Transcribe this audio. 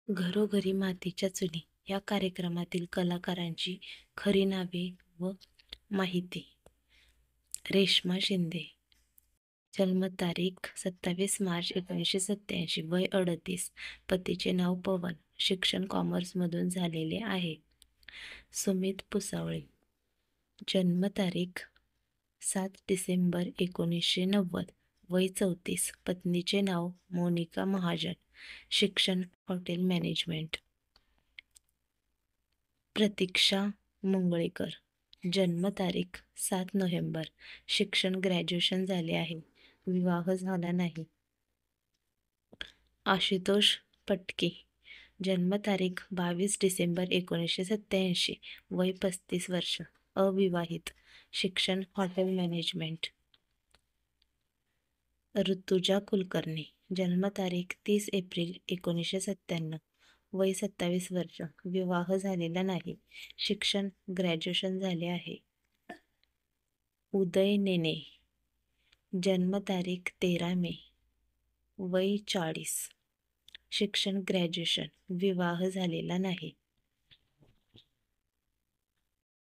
घरोघरी मातीच्या चुली या कार्यक्रमातील कलाकारांची खरी नावे व माहिती. रेश्मा शिंदे, जन्मतारीख 27 मार्च 1987, वय 38, पतीचे नाव पवन, शिक्षण कॉमर्समधून झालेले आहे. सुमित पुसावळे, जन्मतारीख 7 डिसेंबर 1990, वय 34, पत्नीचे नाव मोनिका महाजन, शिक्षण हॉटेल मॅनेजमेंट. प्रतीक्षा मुंगळेकर, जन्मतारीख 7 नोव्हेंबर, शिक्षण ग्रॅज्युएशन झाले आहे, विवाह झाला नाही. आशुतोष पटके, जन्मतारीख 22 डिसेंबर 1987, वय 35 वर्ष, अविवाहित, शिक्षण हॉटेल मॅनेजमेंट. ऋतुजा कुलकर्णी, जन्मतारीख 30 एप्रिल 1997, वय 27 वर्ष, विवाह झालेला नाही, शिक्षण ग्रॅज्युएशन झाले आहे. उदय नेने, जन्मतारीख 13 मे, वय 40, शिक्षण ग्रॅज्युएशन, विवाह झालेला नाही.